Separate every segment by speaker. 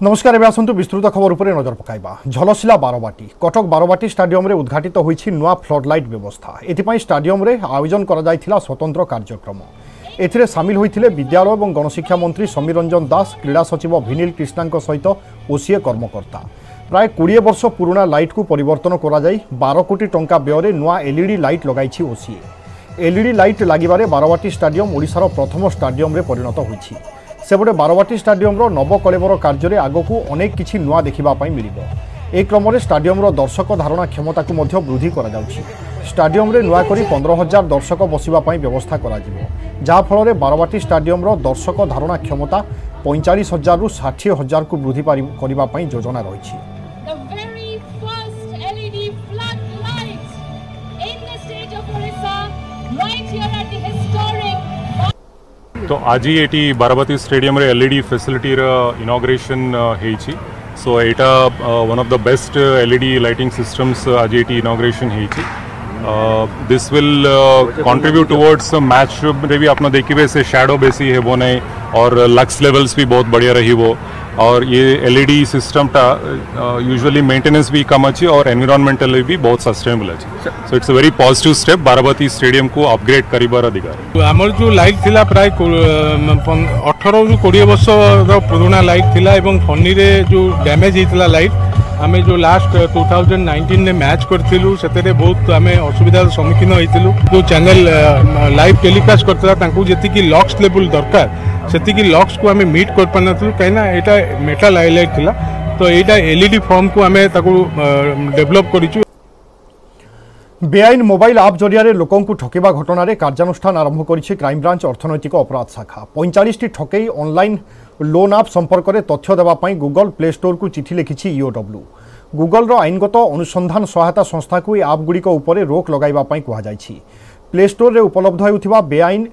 Speaker 1: नमस्कार एवं आसतु विस्तृत खबर उपर नजर पकाइबा। झलसिला बारवाटी कटक बारवाटी स्टाडियम रे उद्घाटित होईछि नुआ फ्लडलाइट व्यवस्था। एथिपाई स्टाडियम रे आयोजन करा जायथिला स्वतंत्र कार्यक्रम। एथिरे सामिल होइथिले विद्यालय और गणशिक्षा मंत्री समीर रंजन दास, क्रीड़ा सचिव विनील कृष्णा सहित ओसीए कर्मकर्ता। प्राय 20 वर्ष पुराना लाइट को परिवर्तन करा जाई 12 कोटी टंका व्यय नुआ एलईडी लाइट लगाइछि ओसीए। एलईडी लाइट लागिबारे बारवाटी स्टाडियम ओडिशार प्रथम स्टाडियम रे परिणत होईछि। सेपटे बारवाटी स्टाडियम नवकलेवर कार्य आगक अनेक किछि नुआ देखा मिलिबो। एक क्रम में स्टाडियम दर्शक धारणा क्षमता को मध्य वृद्धि करा जाउछि। स्टाडियम नुआ करी 15,000 दर्शक बसिबा व्यवस्था करा जिवो, जहा फल में बारवाटी स्टाडियम दर्शक धारणा क्षमता 45,000 रु 60,000 को वृद्धि करने योजना रही।
Speaker 2: तो आज ये बाराबाती स्टेडियम रे एलईडी फैसिलिटी इनॉग्रेशन होईछि। सो एटा one of the best LED lighting systems आज ये इनॉग्रेशन होईछि। This will contribute towards match रे भी आपन देखिबे से शैडो बेसी हेबो नै और लक्स लेवल्स भी बहुत बढ़िया रहिबो। और ये एलईडी सिस्टम टा यूजुअली मेंटेनेंस भी कम अच्छी और एनवायरमेंटली भी बहुत सस्टेनेबल अच्छी। So it's a very positive step Barabati stadium को अपग्रेड करिबार अधिकार।
Speaker 3: आमर जो लाइट थिला प्राय 18 रु 20 वर्ष पुराना लाइट थिला एवं फनी रे जो डैमेज होता लाइट आम जो लास्ट 2019 में मैच करथिलु सेतेरे बहुत आम असुविधार सम्मुखीन होइतिलु। जो चैनल लाइव टेलीकास्ट करथला तांकु जेतिकी लक्स लेवल दरकार सेतिकी लक्स को आम मीट कर पानथिलु कहिना एटा मेटल हाइलाइट थिला। तो एटा एलईडी फॉर्म को आम ताकु डेवलप करिचु।
Speaker 1: बेआईन मोबाइल आप जरिया लोकंकु ठकेबा घटना रे कार्यानुष्ठान आरंभ करिछि क्राइम ब्रांच अर्थनैतिक अपराध शाखा। 45 ठकेई ऑनलाइन लोन आप संपर्क में तथ्य देवाई गूगल प्ले स्टोर को चिठी लिखिछि ईओडब्ल्यू। गूगल अनुगत अनुसंधान सहायता संस्था को आप गुड़िक उपर रोक लगाइबापई कुहाଯାଇଛି। प्ले स्टोर रे उपलब्ध हेउथिबा बेआईन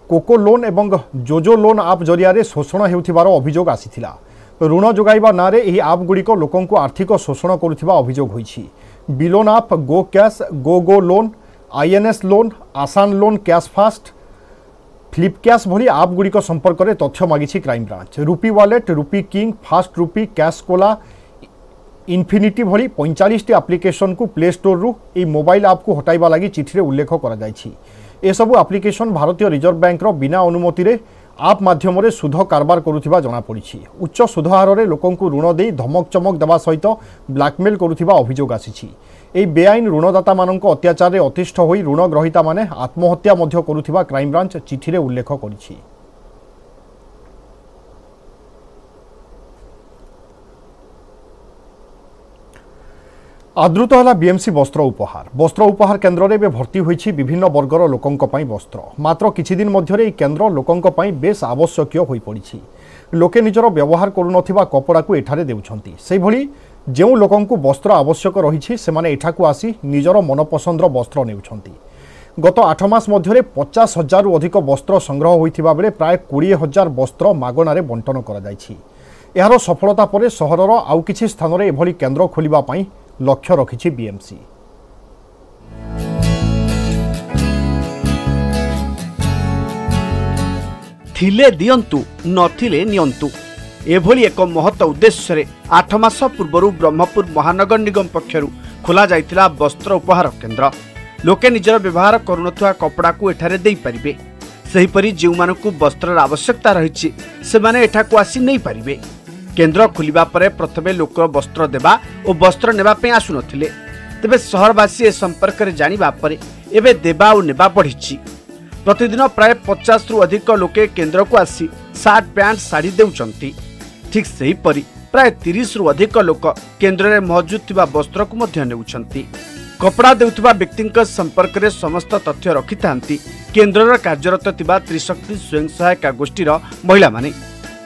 Speaker 1: कोको लोन एवं जोजो लोन आप जरिया शोषण हेउथिबार अभियोग आसीथिला। ऋण जोगाइबा नारे एही आप गुड़िक लोकंकु आर्थिक शोषण करुथिबा अभियोग होईछि। बिलोन आप, गो कैश, गो लोन, आईएनएस लोन, आसान loan, cash fast, flip cash भली आप गुड़िक संपर्क में तथ्य मागिछि क्राइम ब्रांच। रूपी वॉलेट, रूपी किंग, फास्ट रूपी, कैश कोला, इन्फिनिटी भली 45 एप्लिकेशन को प्ले स्टोर रु ए मोबाइल आप को हटाइबा लगी चिठी रे उल्लेख करा जायछि। ए सबु एप्लिकेशन भारतीय रिजर्व बैंक रो बिना अनुमति रे आप माध्यम रे सुध कारबार करुथिबा जना पड़िछि। उच्च सुध हार रे लोकंकु ऋण दे धमक चमक देवा सहित ब्लैकमेल करुथिबा अभियोग आसीछि। ए बेआईन ऋणदाता मानक अत्याचार रे अतिष्ठ होई ऋण ग्रहीता माने आत्महत्या मध्य करुथिबा क्राइम ब्रांच चिठी रे उल्लेख करिछि। आदृत है बीएमसी वस्त्र उपहार केन्द्र रे भर्ती होईछि विभिन्न वर्गर लोकंक पई वस्त्र। मात्र किछि दिन मध्यरे এই केन्द्र लोकंक पई बेस आवश्यक होई पड़िछि। लोके निजर व्यवहार करुनथिबा कपड़ा को एठारे देउछंती। सेहि भली जेउ लोकंकु वस्त्र आवश्यक रहिछि सेमाने एठाकु आसी निजर मनपसंदर वस्त्र नेउछंती। गत 8 मास मध्यरे 50,000 रु अधिक वस्त्र संग्रह होइथिबा बेले प्राय 20,000 वस्त्र मागणारे बंटन करा जायछि। एहार सफलता परे सहरर आउ किछि स्थान रे एभली केन्द्र खोलिबा पई लक्ष्य रखिछि बीएमसी।
Speaker 4: थिले दियंतु नथिले नियंतु एभली एक महत्व उद्देश्य रे 8 मास पूर्व ब्रह्मपुर महानगर निगम पक्षरु खोला जायतिला वस्त्र उपहार केन्द्र। लोके निजर व्यवहार करुनथुआ कपड़ा को एठारे देई परिबे। सेहिपरि जेउ मानकु वस्त्रर आवश्यकता रहिछि सेमाने एठाकु आसी नै परिबे। केन्द्र खोलिबा परे प्रथमे लोक वस्त्र देबा और वस्त्र नेबा पे आसु नथिले। तेबे शहरवासी ए संपर्क रे जानिबा परे एबे देबा और नेबा बढ़िछि। प्रतिदिन प्राय 50 रु अधिक लोके केन्द्र को आसी शर्ट पैंट साड़ी देउचंती। ठीक सही परि प्राय 30 रु अधिक लोक केन्द्र रे मौजूद थिबा वस्त्र को मध्य नेउचंती। कपड़ा देउथिबा व्यक्तिक संपर्क रे समस्त तथ्य रखिथांती केन्द्र रे कार्यरत थिबा त्रिशक्ति स्वयं सहायता गोष्ठीर महिला माने।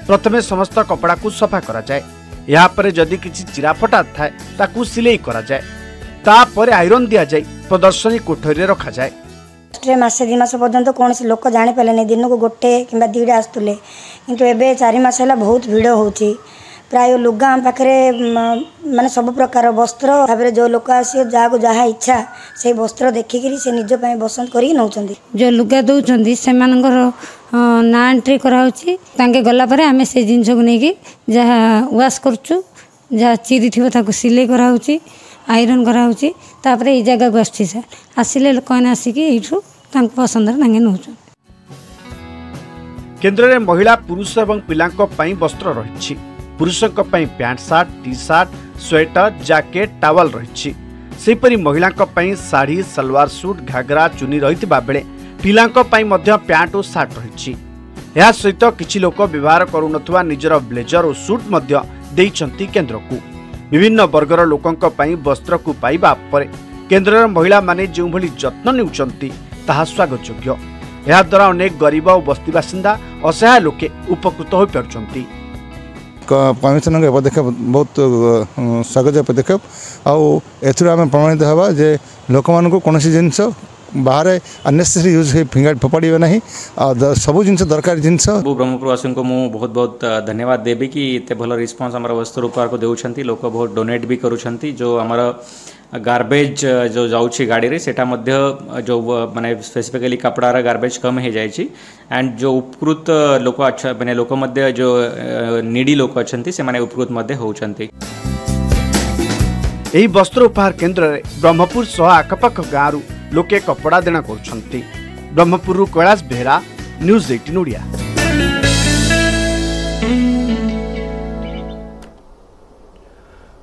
Speaker 4: प्रथमे समस्त कपड़ा को सफा करा जाए। यहाँ पर जदि किसी चिराफटा थाए ताकू सिलाई करा जाए। तापर आयरन दिया जाए प्रदर्शनी कोठरी रे रखा जाए।
Speaker 5: मासे 2 मास पर्यंत कौन लोक जानी पारे दिन को गोटे कि 2टा आसुले किंतु एबे 4 मास है बहुत भिड़ होची प्राय लुगा आम पाखे माने सब प्रकार वस्त्र भाव जो लोक आस जहाँ जहाँ इच्छा से वस्त्र देखिकी से निज पसंद कर नौकरी
Speaker 6: जो लुगा दौरान से ना एंट्री कराऊँगी गलापर आम से जिनस को लेकिन जहाँ वाश करुँ जहाँ चिरी थी सिलाई कराऊँगी आयरन कराऊँगी तापर ये जगह को आसी सर आसिले लोक मैंने आसिक यू पसंद नौ
Speaker 4: केन्द्र में महिला पुरुष और पिलांक पई वस्त्र रही पुरुषों pant shirt T shirt sweater jacket towel रही सेपरी महिलांक पई साड़ी सलवार सूट घाघरा चुनी रही बेले पिलांक पई मध्य पैंट और सार्ट रही यह सहित किछि लोक व्यवहार करुनथुवा निजर ब्लेजर और सूट मध्य देइछंती केन्द्र को विभिन्न वर्गर लोकंक पई वस्त्र को पाइबा परे केन्द्र महिला माने जो भली जत्न नेउछंती ताहा स्वागत योग्य यह द्वारा अनेक गरीब और बस्ती बासिंदा असहाय लोके उपकृत हो पार्छंती
Speaker 7: कमिशनर के पदक्षेप बहुत स्वागत पदक्षेप आम प्रमाणित हवा जे लोक मान कौन जिनस बाहर अननेसेसरी यूज फिंगर फोपाड़े ना सब जिन दरकार जिनस
Speaker 8: ब्रह्मपुरवासी को मुझे बहुत बहुत धन्यवाद देवी कि एत भल रिस्पांस आम वस्त्र उपहार को देउछंती लोक बहुत डोनेट भी करुछंती जो आमर गार्बेज जो जाऊँगी गाड़ी रे सेटा मध्य जो माने स्पेसिफिकली कपड़ार गार्बेज कम हो जाए एंड जो उपकृत लोक अच्छा माने लोक मध्य जो नीडी लोक अच्छे से माने उपकृत मध्य होउछंती।
Speaker 4: एही वस्त्र उपहार केन्द्र रे ब्रह्मपुर सह आखपाख गाँव लोके कपड़ा देना करुछंती। ब्रह्मपुर कैलाश बेहरा न्यूज 18 ओडिया।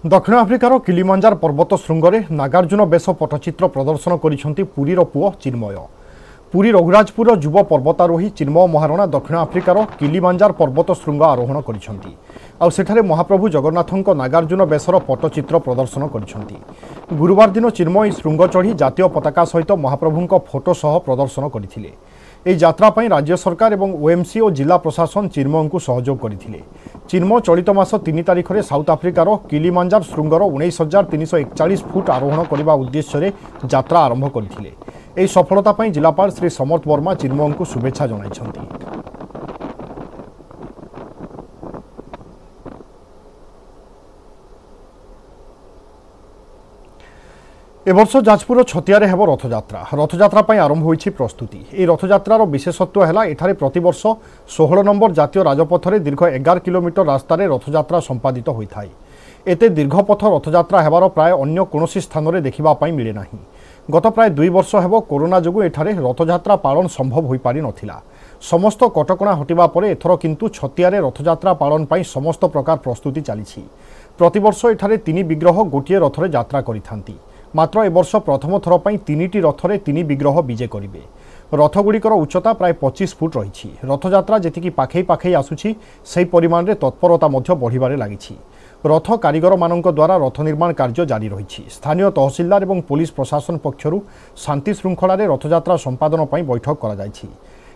Speaker 1: दक्षिण आफ्रिकार किलिमांजार पर्वत श्रृंगरे नागार्जुन बेश पटचित्र प्रदर्शन करिसेंती पुरीर पुओ चिन्मय। पुरी रघुराजपुर युव पर्वतारोही चिन्मय महारणा दक्षिण आफ्रिकार किलिमांजार पर्वत श्रृंग आरोहण करिसेंती आउ सेठारे महाप्रभु जगन्नाथଙ୍କ नागार्जुन बेशर पटचित्र प्रदर्शन करिसेंती। गुरुवार दिन चिन्मय श्रृंग चढ़ी जातीय पताका सहित महाप्रभुଙ୍କ फोटो सह प्रदर्शन करथिले। এই যাত্রা পাই রাজ্য সরকার এবং ওএমসি ও জেলা প্রশাসন চিন্ময়ଙ୍କୁ সহযোগ করেছিল। চিন্ময় চলিত মাস 3 তারিখে সাউথ আফ্রিকার কিলিমাঞ্জার শৃঙ্গর 19,341 ফুট আরোহণ করা উদ্দেশ্যে যাত্রা আরম্ভ করেছিল। এই সফলতা পাই জেলাপাল শ্রী সমর্থ বর্মা চিন্ময়ଙ୍କୁ শুভেচ্ছা জনাইছন্তি। एवर्ष जाजपुर छतियारे हेब रथयात्रा रथयात्रा आरंभ होईछि प्रस्तुति। ए रथयात्रार विशेषत्व है एठारे प्रतिवर्ष 16 नंबर जातीय राजपथरे दीर्घ 11 किलोमीटर रास्तार रथयात्रा संपादित होता है। एते दीर्घपथ रथयात्रा हेबार प्राय अन्य कोनोसी स्थान में देखा मिले ना। गत प्राय 2 वर्ष हेब कोरोना जोगु एठारे रथयात्रा पालन संभव हो पारि नथिला। समस्त कटकणा हटिबा परे एथर किंतु छतियारे रथयात्रा पालन पाई समस्त प्रकार प्रस्तुति चलीछि। प्रतिवर्ष एठारे 3 विग्रह गोटे रथरे यात्रा करिथांती। मात्र ए वर्ष प्रथम थर पर 3टी रथरे 3 विग्रह विजे करेंगे। रथगुड़िकर उच्चता प्राय 25 फुट रही। रथयात्रा जी पाखे पाखे आसुछि सेही परिमाण रे तत्परता मध्य बढ़िबारे लागिछि। रथ कारीगर मानक द्वारा रथ निर्माण कार्य जारी रही। स्थानीय तहसिलदार और पुलिस प्रशासन पक्षरु शांति श्रृंखला रथयात्रा संपादन पर बैठक करा जायछि।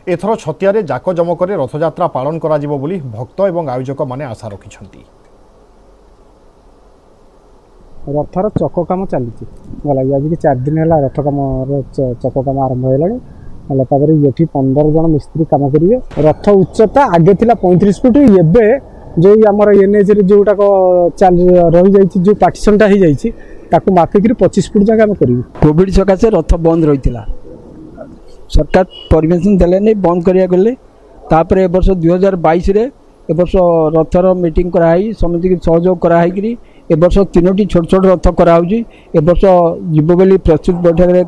Speaker 1: एथर छतियारे जाकजमकरे रथयात्रा पालन करा जिवो बोली भक्त और आयोजक माने आशा रखिछन्ति।
Speaker 9: रथर चक कम चली गला आज के 4 दिन है रथ कम चक कम आरंभ होगा। ये 15 जन मिस्त्री कम करेंगे। रथ उच्चता आगे थी 35 फुट ये जो आमर एनएच जोटाक चल रही जाइए जो पार्टीशनटा हो जाइए मापिक 25 फुट जगह करेंगे।
Speaker 10: कोविड सकाशे रथ बंद रही सरकार परमिशन देले नहीं बंद करिया गले। तापर ए वर्ष 2022 रे ए वर्ष रथर मीटिंग कराई समिति की सहयोग कराई ए वर्ष 3टी छोट छोट रथ कराऊँगी। ए वर्ष जीव बोली प्रस्तुत बैठक में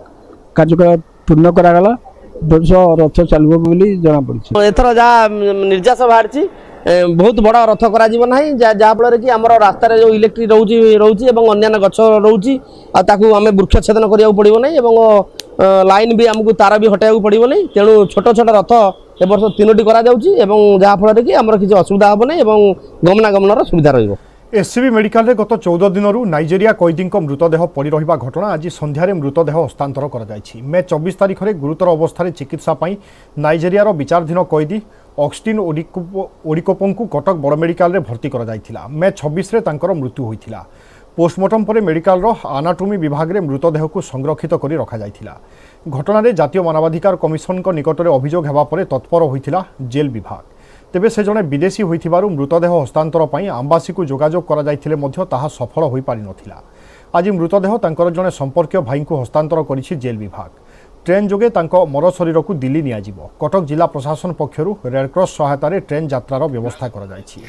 Speaker 10: कार्यक्रम पूर्ण करागला। वर्ष रथ चलो बोली जना पड़ी।
Speaker 11: एथर जहाँ निर्यास बाहरी बहुत बड़ा रथ करा जहाँफल कि आम रास्तार जो इलेक्ट्रिक रोचे अन्य गछ रोचे आम वृक्षछेदन करा पड़ो ना लाइन भी आमको तार भी हटाया पड़ो ना। तेणु छोट छोट रथ ए वर्ष 3टी करा जहाँफल कि आम किसी असुविधा हे ना गमनागमन सुविधा रही।
Speaker 1: एससीबी मेडिकल रे गत 14 दिन नाइजेरिया कैदी मृतदेह पड़ी रहिबा घटना आज संध्यारे मृतदेह हस्तांतर करा जायछि। मे 24 तारिख रे गुरुतर अवस्था चिकित्सा पाई नाइजेरियार विचाराधीन कैदी ऑक्सटिन ओडिकोपोंकु कटक बड़ मेडिकल रे भर्ती करा जायथिला। मे 26 रे तांकर मृत्यु होइथिला। पोस्टमार्टम पर मेडिकल रो आनाटोमी विभाग रे मृतदेह को संरक्षित करी रखा जायथिला। घटना रे जातीय मानवाधिकार कमिशन निकट में अभियोग हेबा परे तत्पर होइथिला जेल विभाग। तेबे से जने विदेशी होइथिबारु मृतदेह हस्तांतर पई आंबासी को जोगाजोग करा जायथिले मध्य ताहा सफल होई पारि नथिला। आज मृतदेह तांकर जने संपर्कीय भाई को हस्तांतर करिछि जेल विभाग। ट्रेन जोगे तांको मर शरीर को दिल्ली नियाजिबो। कटक जिला प्रशासन पक्षरु रेडक्रॉस सहायता रे ट्रेन यात्रार व्यवस्था करा जायछि।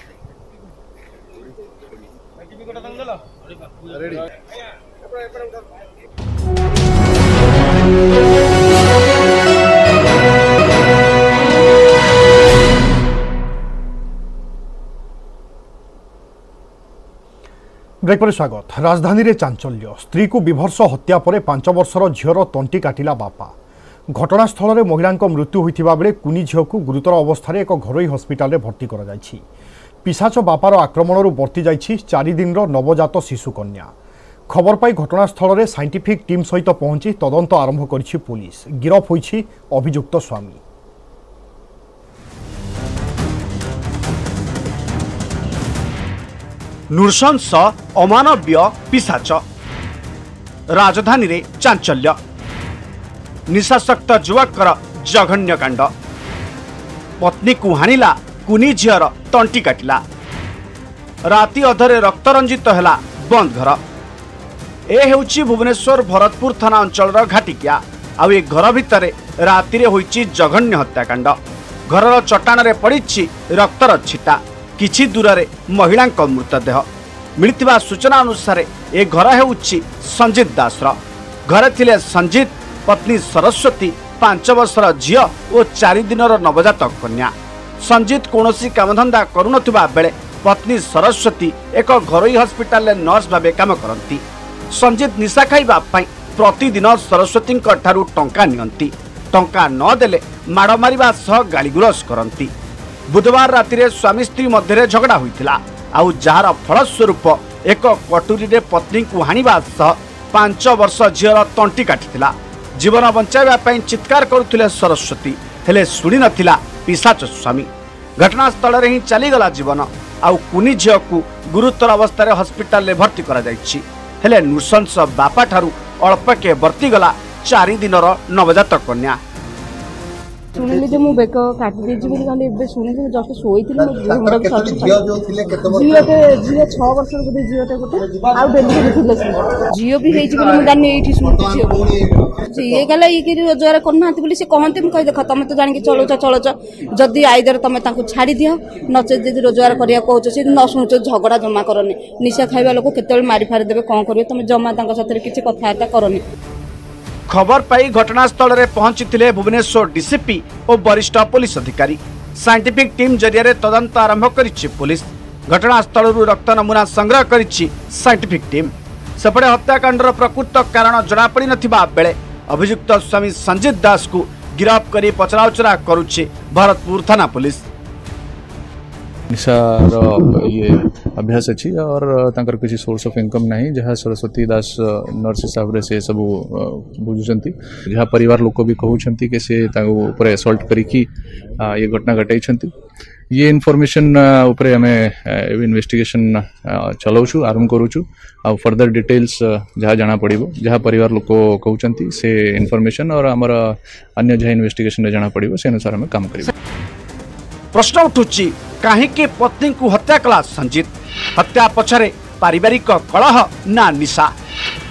Speaker 1: ब्रेक पर स्वागत। राजधानी रे चांचल्य। स्त्री को विभत्स हत्या पर 5 वर्षर झीर तंटी काटिला बापा। घटनास्थल में महिला मृत्यु होता बेले कुनी झील को गुरुतर अवस्था एक घरोई हस्पिटाल भर्ती करा जायछि। पिशाच बापार आक्रमण बर्ती जायछि 4 दिन नवजात शिशु कन्या। खबर पाई घटनास्थल में साइंटिफिक टीम सहित पहुंची तदंत आरंभ करिछि पुलिस। गिरफ होइछि अभियुक्त स्वामी।
Speaker 4: नृशंस अमानवीय पिशाच। राजधानी रे चांचल्य। निशासक्त युवकर जघन्य कांड। पत्नी को हानिला कुनी झीर तंटी काटिला। राति अधरे रक्तरंजित हैला बंद घर। ए हेउची भुवनेश्वर भरतपुर थाना अंचल घाटिकिया। आउ ए घर भितर राति रे होइची जघन्य हत्याकांड। घरर चट्टाण रे पड़िछि रक्तर छिटा। किछि दूर रे महिला मृतदेह। मिलथिबा सूचना अनुसार ए घर हेउछि संजीत दासर। घरे थिले संजीत, पत्नी सरस्वती, 5 वर्षर झियो और 4 दिनर नवजात कन्या। संजीत कौनसी कामधंदा करुनथिबा बेले पत्नी सरस्वती एक घरोई हस्पिटाल रे नर्स भाबे काम करंती। संजीत निशा खाइबा पई प्रतिदिन सरस्वती ठारू टंका नियंती। टंका न देले माड़ मारिबा सह गालीगुलस करंती। बुधवार राति रे स्वामी स्त्री मध्य झगड़ा होइतिला। आउ जार फलस्वरूप एक कटुरी रे पत्नी को हानिबा सह 5 वर्ष झीर तंटी काटितिला। जीवन बंचाइबा पई चित्कार करुथिले सरस्वती, हेले सुनी नथिला पिशाच स्वामी। घटनास्थल रे ही चलीगला जीवन। आउ कुनी झील को गुरुतर अवस्था रे हस्पिटाल रे भर्ती करा जायछि। हेले नृशंस बापा ठारू अल्पके बर्तीगला 4 दिनर नवजात कन्या।
Speaker 12: शुणिली जो मु बेक काटी देछि बोली कहले एबे शुणिली जस्ट सोइथिली मो झियो जो थिले केते वर्ष झियो 6 वर्ष बोली झियोटे गोटे आउ डेली थिले झियो भी हेछि बोली मु जानि एठी सुनति झियो ये कहला ये कि रोजगार करनांती बोली से कहंते मु कहि देख तमे तो जानि कि चलोच जदी आइदर तमे तांको छाडी दियो नचे जदी रोजगार करिया कहउछ से न सुनछ झगड़ा जमा करनी। निशा खाइबा लोक केतेल मारी फारी देबे कोन करबे तमे जमा तांको साथे किछि कथार्ता करनी।
Speaker 4: खबर पाई घटनास्थल में पहुंची भुवनेश्वर डीसीपी और वरिष्ठ पुलिस अधिकारी। साइंटिफिक टीम जरिया तदंत आरंभ करिछि पुलिस। घटनास्थल रक्त नमूना संग्रह करिछि साइंटिफिक टीम। सेपटे हत्याकांडर प्रकृत कारण जनापड़ी नथिबा बेले अभियुक्त स्वामी संजीत दास को गिरफ्त करी पचराउचरा करुछि भरतपुर थाना पुलिस।
Speaker 13: निशार ये अभ्यास अच्छी और तांकर किसी सोर्स ऑफ इनकम नहीं जहाँ सरस्वती दास नर्स हिसाब से सब बुझुंट जहाँ परिवार लोक भी कहते कि से ऊपर असल्ट करी ये घटना घटाई। ये इनफॉरमेशन उपरे हमें इन्वेस्टिगेशन चलाऊँ आरंभ करूँ आ फर्दर डिटेल्स जहाँ जाना पड़ो जहाँ परिवार लोक कहते से इनफॉरमेशन और आमर अन्य जहाँ इन्वेस्टिगेशन जाना पड़ो से अनुसार हमें काम करें।
Speaker 4: प्रश्न उठुची काहेकि पत्नी को हत्या कला संजीत। हत्या पछरे पारिवारिक कलह ना निशा।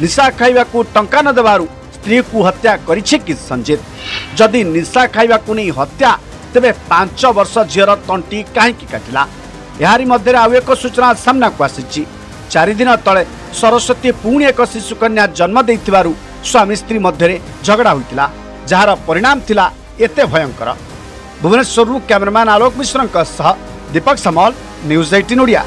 Speaker 4: निशा खाइबा को टंका न देबारु स्त्री को हत्या करिछि कि संजीत। जदि निशा खाइबा को नहीं हत्या तेबे 5 वर्ष झीर तंटी काहेकि काटिला। यारी मध्य आउ एक सूचना सामना को आसी। 4 दिन तले सरस्वती पुणी एक शिशु कन्या जन्म देइथिबारु स्वामी स्त्री मध्य झगड़ा होइतिला जार परिणाम थिला एते भयंकर। भुवनेश्वर कैमरामैन आलोक मिश्र सह दीपक समल, न्यूज 18 ओडिया।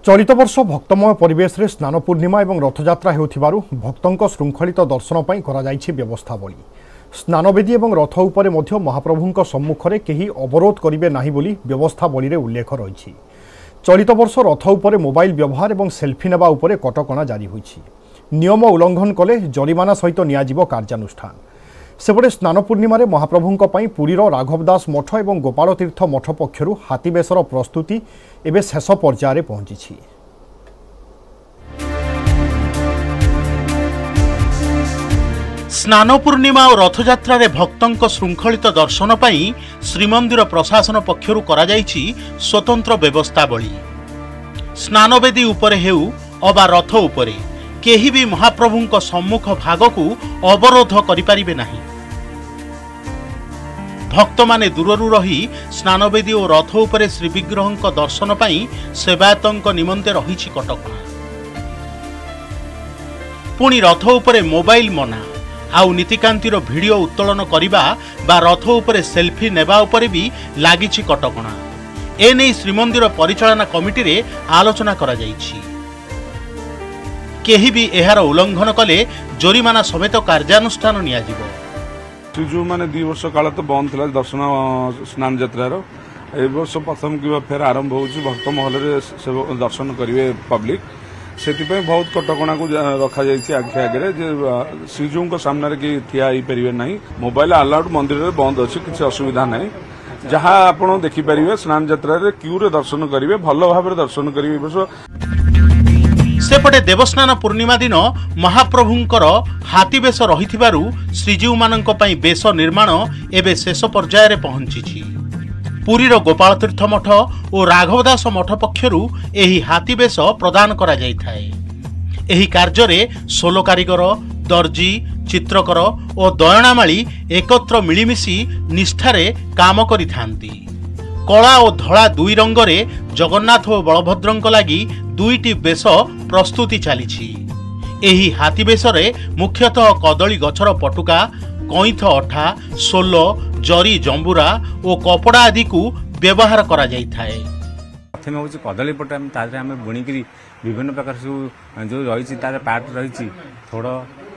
Speaker 1: चलित वर्ष भक्तमय परिवेश रे स्नान पूर्णिमा और रथयात्रा हेउथिबारु भक्तों श्रृंखलित दर्शन पई करा जायछि व्यवस्थावली। स्नानवेदी और रथ उपरे मध्य महाप्रभुंक सम्मुखरे केही अवरोध करिवे नाही बोली व्यवस्थावली रे उल्लेख रहिछि। चलित वर्ष रथ उपरे मोबाइल व्यवहार और सेल्फी नेबा उपरे कटकणा जारी होइछि। नियम उल्लंघन कले जरिमाना सहित नियाजिबो कार्यानुष्ठान। सेपटे स्नान पूर्णिमा महाप्रभुंक पई पुरीर राघवदास मठ और गोपाल तीर्थ मठ पक्षरु हाथीबेसर प्रस्तुति एबे शेष पर्याय पहुंची।
Speaker 14: स्नान पूर्णिमा और रथयात्रा रे भक्तंक श्रृंखलित दर्शन पाई श्रीमंदिर प्रशासन पक्षरु करा जायछि स्वतंत्र व्यवस्थावली। स्नानवेदी उपरे हेउ अबा रथ उपरे केही भी महाप्रभुंक सम्मुख भागकु अवरोध करिपारिबे नाही। भक्त माने दूररु रही स्नानवेदी और रथ उपरे श्रीविग्रहंक दर्शन पाई सेवायतंक निमंते रहिछि कटकणा। पुणी रथ उपरे मोबाइल मना आउ नीतिकांतिर भिडियो उत्तोलन करिबा बा रथ उपरे सेल्फी नेबा उपरे भी लागिछि कटकणा। एने श्रीमंदिर परिचालना कमिटी रे आलोचना करा जाइछि। केही भी एहार उल्लंघन कले जोरिमाना समेत कार्यानुष्ठान निया जिवो।
Speaker 15: श्रीजू माने 2 वर्ष काल तो बंद थिला दर्शन स्नान यात्रा रो ए वर्ष प्रथम की फेर आरंभ होउछि। भक्त महल रे दर्शन करिवे पब्लिक सेतिपे बहुत कटकणा को रखा जाइछि आखे आगे जे श्रीजू को सामने कि ठिया ही परिवे नहीं। मोबाइल अलाउड मंदिर रे बंद अछि, किछि असुविधा नहीं। जहाँ आपण देखि परिवे स्नान यात्रा रे क्यू रे दर्शन करिवे, भलो भाबरे दर्शन करिवे।
Speaker 14: सेपटे देवस्नान पूर्णिमा दिन महाप्रभुंकर हाथी बेश रहिथिबारु श्रीजीव मानक पई बेश निर्माण एबे शेष पर्याय रे पहुंचीछि। पुरीर गोपाल तीर्थ मठ और राघवदास मठ पक्षरु एही हाथी बेश प्रदान करा जाइथाय। एही कार्य रे सोलो कारीगर, दर्जी, चित्रकर और दयणामाली एकत्र मिलिमिशि निष्ठारे काम करिथांती। कला और धड़ा दुई रंगरे जगन्नाथ और बलभद्रंक लागि दुईटी बेश प्रस्तुति चलीछि। एही हाथी बेशरे मुख्यतः कदली गछर पटुका, कईथ अठा, सोलो, जरी जंबुरा और कपड़ा आदि को व्यवहार करा जाइथाय।
Speaker 16: प्रथम हूँ कदली पट आम बुणिकी विभिन्न प्रकार सब जो रही पार्ट रही थोड़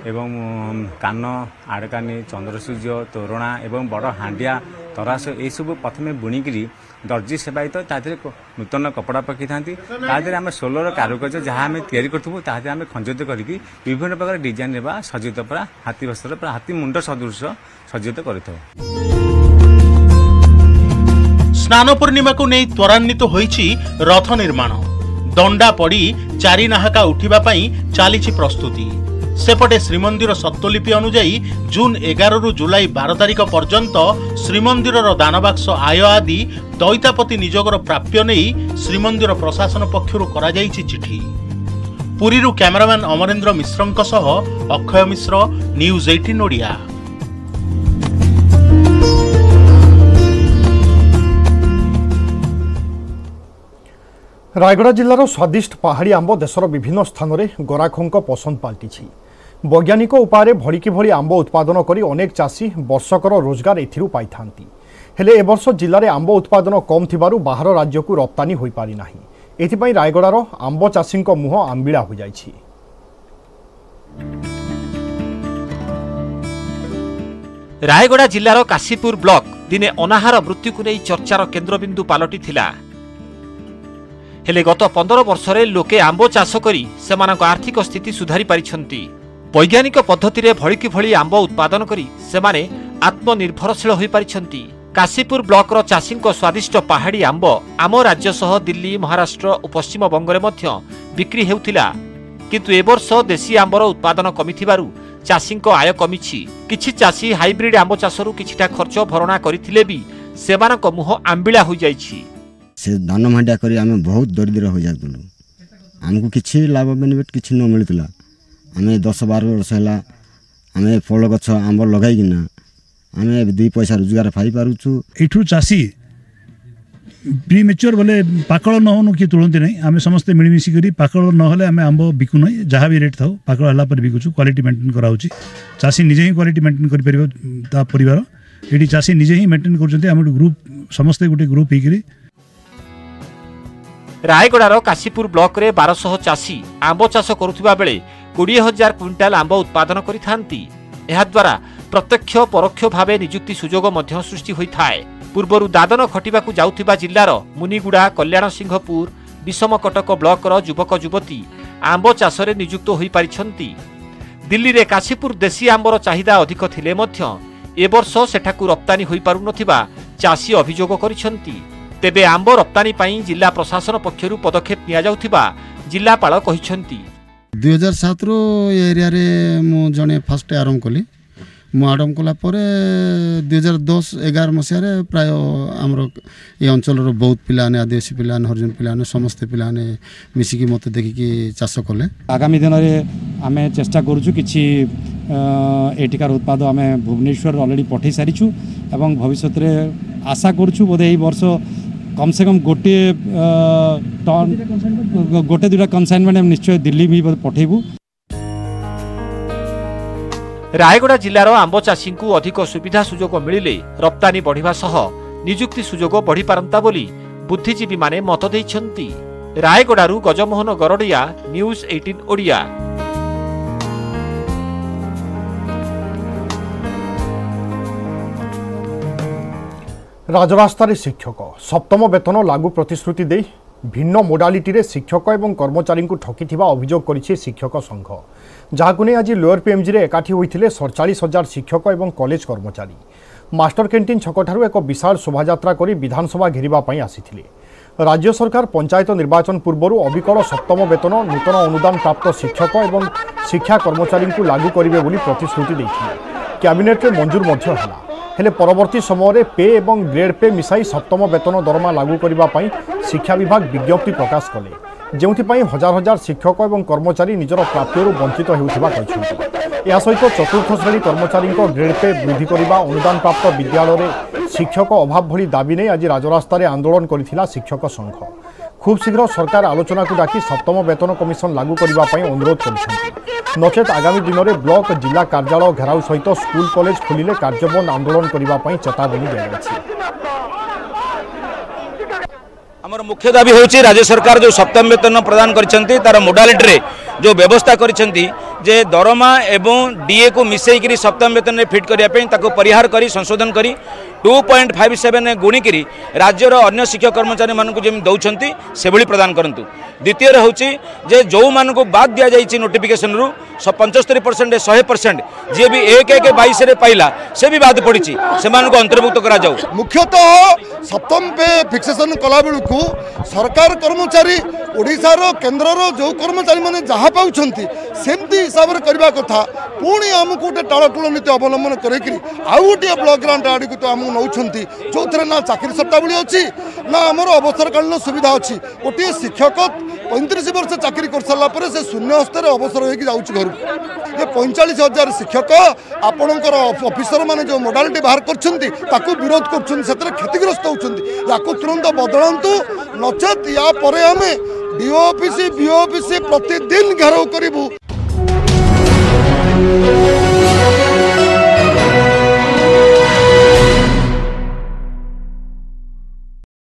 Speaker 16: एवं कान, आड़कानी, चंद्रसूर्य, तोरणा एवं बड़ हांडिया, तरास ये सब प्रथम बुणिकी दर्जी सेवायित नूतन कपड़ा पकई था। आम सोलर कारुकार्य जहाँ आम तैयारी करूँ आम खंजित करके विभिन्न प्रकार डिजाइन सज्जित पूरा हाथी बस्त्र पूरा हाथी मुंड सदृश सज्जित कर।
Speaker 14: स्नान पूर्णिमा को नहीं त्वरान्वित होइछि रथ निर्माण। दंडा पड़ी चारि नाहका उठिबा पई चालिछि प्रस्तुति। सेपटे श्रीमंदिर सत्तलिपि अनुजाई जून 11 रु जुलाई 12 तारिख पर्यंत श्रीमंदिर दानबाक्स आय आदि दैतापति निजोगर प्राप्य नहीं श्रीमंदिर प्रशासन पक्षरु करा जाइछि चिठी। पुरीरु कैमरामैन अमरेंद्र मिश्रंक सह अक्षय मिश्र, न्यूज 18 ओडिया।
Speaker 1: रायगड़ा जिलार स्वादिष्ट पहाड़ी आंब देशर विभिन्न स्थान में गराखों पसंद पाल्टी। वैज्ञानिक उपाय भड़िकी भली आंब उत्पादन करी अनेक चाषी वर्षकर रोजगार एथिरु पाइथांती। हेले ए वर्ष जिले में आंब उत्पादन कम थिबारु बाहर राज्य को रप्तानी होई पारि नाही। एथिपाई रायगड़ार आंब चाषी मुह आंबिड़ा हो जाइछि।
Speaker 17: रायगड़ा जिलार काशीपुर ब्लॉक दिने अनाहार मृत्यु को नहीं चर्चार केन्द्रबिंदु पालटी थिला। हेले गत 15 वर्षरे लोके आंब चाष करी सेमानक आर्थिक स्थिति सुधारी पारिछंती। वैज्ञानिक पद्धति रे भड़िकी भली आंब उत्पादन करी सेमाने आत्मनिर्भरशील होई पारिछंती। काशीपुर ब्लॉक रो चाषीक स्वादिष्ट पहाड़ी आंब आम राज्य सह दिल्ली, महाराष्ट्र और पश्चिम बंगरे मध्य बिक्री हेउथिला। किंतु ए वर्ष देशी आंबर उत्पादन कमिथिबारु चाषीक आय कमिछि। किछि चाषी हाइब्रिड आंब चाषरु किछिटा खर्च भरणा करिथिले भी सेमानक मुह आंबिळा होई जाइछि।
Speaker 18: से धान मांडिया करी आमे बहुत दरिद्र हो जातुलु। हमको किछि लाभ बेनिफिट किछि न मिलतला। आमे 10-12 वर्ष होला आमे फल गछ आंब लगाई किना आमे 2 पैसा रोजगार पाई पारुछु।
Speaker 19: एठु चासी प्री मेच्योर बोले पाकळ न होनु कि तुलंती नहीं। आमे समस्त मिळमिसी करी पाकळ न होले आमे आंब बिकु नहीं। जहाँ भी रेट थाउ पाकळ हला पर बिकुछु। Quality maintain कराउछि। चासी निजे ही क्वालिटी मेंटेन करि परिबो। ता परिवार एडी चासी निजे ही मेंटेन करछन्ते। हम ग्रुप समस्त गोटे ग्रुप हेकरी
Speaker 17: रायगड़ार काशीपुर ब्लॉक रे 1200 चाषी आंब चाष करुथिबा बेले 20,000 क्विंटाल आंब उत्पादन करिथांती। एहा द्वारा प्रत्यक्ष परोक्ष भावे नियुक्ति सुजोग मध्य सृष्टि होइथाय। पूर्वरु दादन खटिबाकू जाउथिबा जिल्लार मुनिगुडा, कल्याण सिंहपुर, विषमकटक ब्लॉकर युवक युवती आंब चाषरे नियुक्त होई पारिछंती। दिल्ली रे काशीपुर देशी आंबर चाहिदा अधिक थिले मध्य ए वर्ष सेठाकू रप्तानी होई पारु नथिबा चाषी अभियोग करिछंती। तेबे आंब रप्तानी पाई जिला प्रशासन पक्षरु पदक्षेप निया जाउथिबा जिल्लापाल कहिछंती।
Speaker 20: 2007 रो एरिया रे मो जने फर्स्ट आरंभ कली ମୁଁ ଆରମ୍ଭ କଲା ପରେ 2010-11 ମସିହାରେ ପ୍ରାୟ ଆମର ଏ ଅଞ୍ଚଳର ବହୁତ ପିଲାମାନେ ଆଦିବାସୀ ପିଲାମାନେ ହରିଜନ ପିଲାମାନେ ସମସ୍ତେ ପିଲାମାନେ ମିଶିକି ମୋତେ ଦେଖିକି ଚାଷ କଲେ।
Speaker 21: ଆଗାମୀ ଦିନରେ ଆମେ ଚେଷ୍ଟା କରୁଛୁ କିଛି ଏଠିକାର ଉତ୍ପାଦ ଆମେ ଭୁବନେଶ୍ୱର ଅଲରେଡ଼ି ପଠାଇ ସାରିଛୁ ଏବଂ ଭବିଷ୍ୟତରେ ଆଶା କରୁଛୁ ବୋଧେ ଏହି ବର୍ଷ कम से कम गोटे दुटा कनसाइनमेंट निश्चय दिल्ली भी पठेबू।
Speaker 17: रायगड़ा जिलार आंब चाषी को अधिक सुविधा सुजोग मिलिले रप्तानी बढ़िबा सह नियुक्ति सुजोग बढ़ी पारंता बोली बुद्धिजीवी माने मत देइछंती। रायगड़ारू गजमोहन गरडिया, न्यूज 18 ओडिया।
Speaker 1: राजरास्तार शिक्षक सप्तम वेतन लागू प्रतिश्रुति दे भिन्न मोडालिटी रे शिक्षक एवं कर्मचारी को ठकिथिबा अभियोग करिछि शिक्षक संघ, जहाकु नै आज लोअर पीएमजी रे एकाठी होइथिले 47,000 शिक्षक एवं कॉलेज कर्मचारी। मास्टर कैंटीन छकठारु एक विशाल शोभायात्रा करी विधानसभा घेरिबा पई आसिथिले। राज्य सरकार पंचायत निर्वाचन पूर्व अविकल सप्तम वेतन नूतन अनुदान प्राप्त शिक्षक एवं शिक्षा कर्मचारी को लागू करिवे बोली प्रतिश्रुति दैथिले। कैबिनेट रे मंजूर मध्य हला, हेले परवर्ती समय पे एवं ग्रेड पे मिसाई सप्तम वेतन दरमा लागू करने शिक्षा विभाग विज्ञप्ति प्रकाश कले, जो हजार हजार शिक्षक एवं कर्मचारी निजर प्राप्ति वंचित होता सहित चतुर्थ श्रेणी कर्मचारी ग्रेड पे वृद्धि करने अनुदान प्राप्त विद्यालय शिक्षक अभाव भली दाबी नहीं आज राजरास्तार आंदोलन करथिला शिक्षक संघ। खूब शीघ्र सरकार आलोचना को डाकी सप्तम वेतन कमिशन लागू करने अनुरोध कर नचेत आगामी दिन में ब्लॉक जिला कार्यालय घेराव सहित स्कूल कॉलेज खोलिले कार्यबंद आंदोलन करने चेतावनी दी।
Speaker 22: आमर मुख्य दाबी होची राज्य सरकार जो सप्तम वेतन प्रदान करछंती तार मोडालिटी रे जो व्यवस्था करछंती जे दरमा एवं डीए को मिसेई सप्तम वेतन में फिट करने ताको परिहार करी संशोधन करी 2.57 गुणिकी राज्यर अन्य शिक्षक कर्मचारी मानक जमी दौरान से भली प्रदान करंतु। द्वितीय होची जे जो मानक बाद दिया जाइछि नोटिफिकेशन रु 75% 100% जे भी 1/1/22 रे पाइला से भी बाद पड़ी से मानक अंतर्भुक्त करा जाऊ।
Speaker 23: मुख्यतः सप्तम पे फिक्सेशन कला बेलू सरकार कर्मचारी ओडिशार केन्द्रर जो कर्मचारी माने जहाँ पाउछंती सेमती हिसाब से करबा कथा। पुणी आमको गोटे टालटुल नीति अवलंबन करेकरी आउ गोटे ब्लॉक ग्रांट आड़क तो आमको नौछंती जो ना चाकरी सट्टावली अच्छी ना आमर अवसरकालीन सुविधा अच्छी। गोटे शिक्षक 35 वर्ष चाकरी कर सारा पर से शून्य हस्तर अवसर होगी जाऊँ घर ये 45,000 शिक्षक आपणकर ऑफिसर माने जो मोडालिटी बाहर कर विरोध कर क्षतिग्रस्त होती तुरंत बदलांतु नचेत या परे आमे डीओ ऑफिस बीओ ऑफिस प्रतिदिन घेराव करूँ।